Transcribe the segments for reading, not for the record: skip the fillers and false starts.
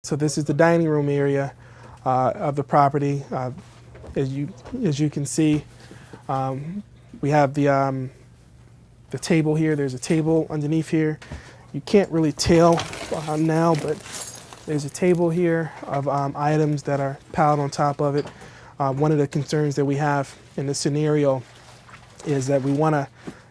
So this is the dining room area of the property. As you can see, we have the table here. There's a table underneath here. You can't really tell now, but there's a table here of items that are piled on top of it. One of the concerns that we have in this scenario is that we want to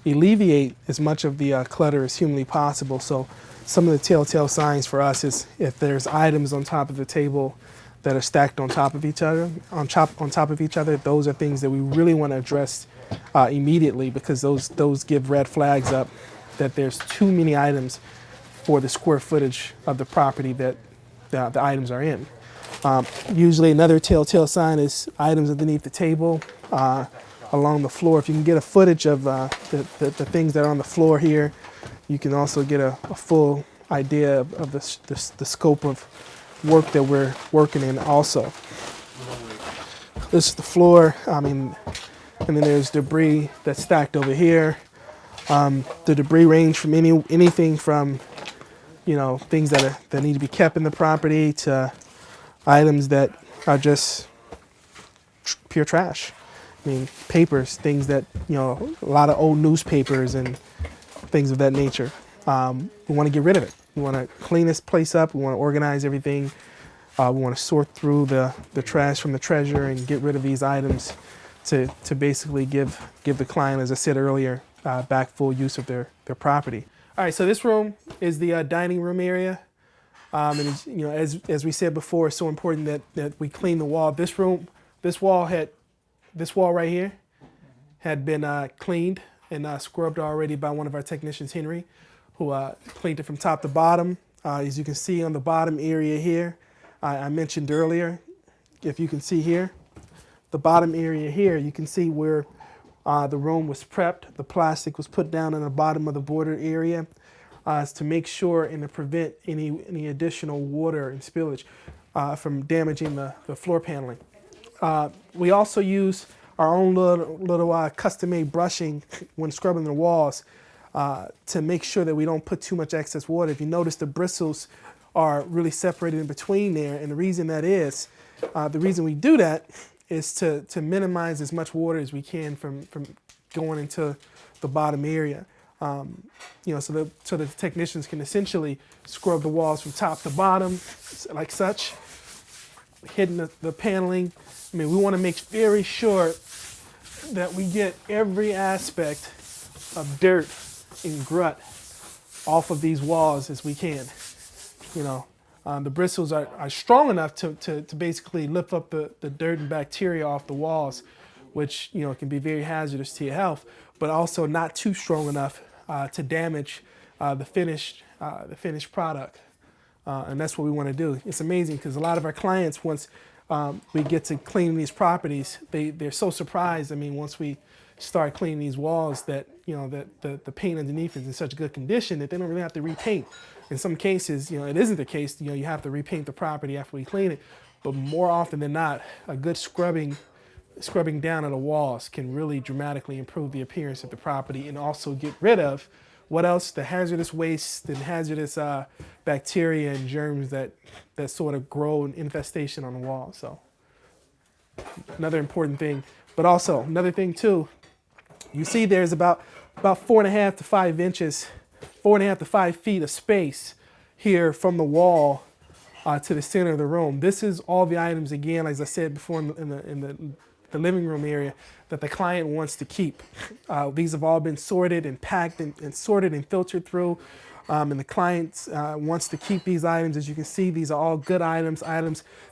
alleviate as much of the clutter as humanly possible. So some of the telltale signs for us is if there's items on top of the table that are stacked on top of each other, on top of each other, those are things that we really want to address immediately, because those give red flags up that there's too many items for the square footage of the property that the items are in. Usually another telltale sign is items underneath the table, along the floor. If you can get a footage of the things that are on the floor here, you can also get a full idea of the scope of work that we're working in also. This is the floor, and then there's debris that's stacked over here. The debris range from anything from, things that need to be kept in the property to items that are just pure trash. Papers, things that, a lot of old newspapers and things of that nature. We want to get rid of it. We want to clean this place up. We want to organize everything. We want to sort through the trash from the treasure and get rid of these items to basically give the client, as I said earlier, back full use of their property. All right, so this room is the dining room area. And as we said before, it's so important that we clean the wall. This wall right here had been cleaned and scrubbed already by one of our technicians, Henry, who cleaned it from top to bottom. As you can see on the bottom area here, I mentioned earlier, if you can see here, the bottom area here, you can see where the room was prepped. The plastic was put down in the bottom of the border area to make sure and to prevent any additional water and spillage from damaging the floor paneling. We also use our own little custom-made brushing when scrubbing the walls to make sure that we don't put too much excess water. If you notice, the bristles are really separated in between there, and the reason we do that is to minimize as much water as we can from going into the bottom area. So the technicians can essentially scrub the walls from top to bottom, like such, hitting the paneling. We want to make very sure that we get every aspect of dirt and grit off of these walls as we can. The bristles are strong enough to basically lift up the dirt and bacteria off the walls, which can be very hazardous to your health, but also not too strong enough to damage the finished product. And that's what we want to do. It's amazing because a lot of our clients, once we get to clean these properties, they're so surprised. Once we start cleaning these walls, that that the paint underneath is in such good condition that they don't really have to repaint. In some cases, it isn't the case. You have to repaint the property after we clean it, but more often than not, a good scrubbing down of the walls can really dramatically improve the appearance of the property and also get rid of what else? The hazardous waste and hazardous bacteria and germs that sort of grow an infestation on the wall. So another important thing. But also another thing too, you see there's about 4.5 to 5 inches, 4.5 to 5 feet of space here from the wall to the center of the room. This is all the items, again, as I said before, in the living room area that the client wants to keep. These have all been sorted and packed and sorted and filtered through. And the client wants to keep these items. As you can see, these are all good items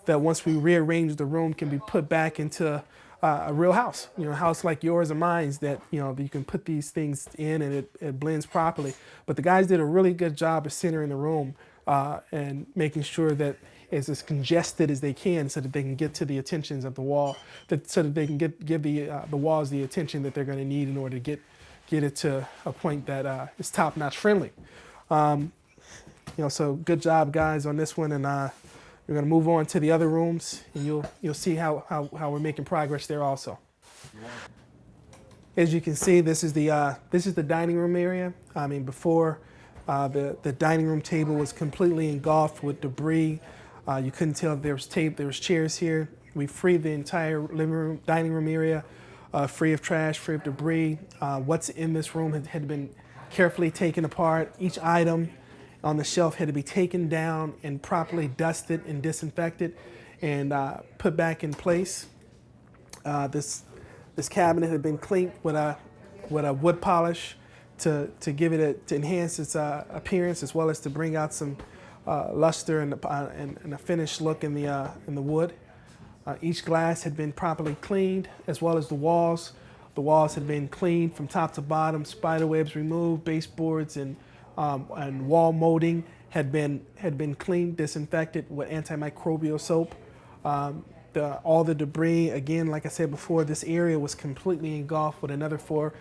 that once we rearrange the room can be put back into a real house, a house like yours or mine, that you can put these things in and it blends properly. But the guys did a really good job of centering the room and making sure that it's as congested as they can, so that they can get to the attentions of the wall, so that they can give the walls the attention that they're going to need in order to get it to a point that is top-notch friendly. So good job, guys, on this one, and we're going to move on to the other rooms, and you'll see how we're making progress there also. As you can see, this is the dining room area. Before the dining room table was completely engulfed with debris. You couldn't tell if there was tape, there was chairs here. We freed the entire living room, dining room area, free of trash, free of debris. What's in this room had been carefully taken apart. Each item on the shelf had to be taken down and properly dusted and disinfected and put back in place. This cabinet had been cleaned with a wood polish to enhance its appearance, as well as to bring out some luster and a finished look in the wood. Each glass had been properly cleaned, as well as the walls. The walls had been cleaned from top to bottom, spider webs removed, baseboards and wall molding had been cleaned, disinfected with antimicrobial soap. All the debris, again, like I said before, this area was completely engulfed with another four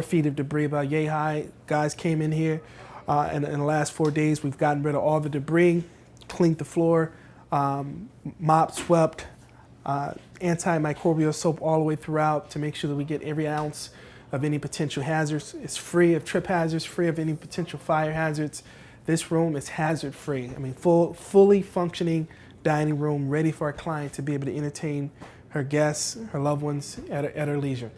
feet of debris about yay high. Guys came in here, and in the last 4 days, we've gotten rid of all the debris, cleaned the floor, mopped, swept, antimicrobial soap all the way throughout to make sure that we get every ounce of any potential hazards. It's free of trip hazards, free of any potential fire hazards. This room is hazard free. I mean, fully functioning dining room ready for our client to be able to entertain her guests, her loved ones at her leisure.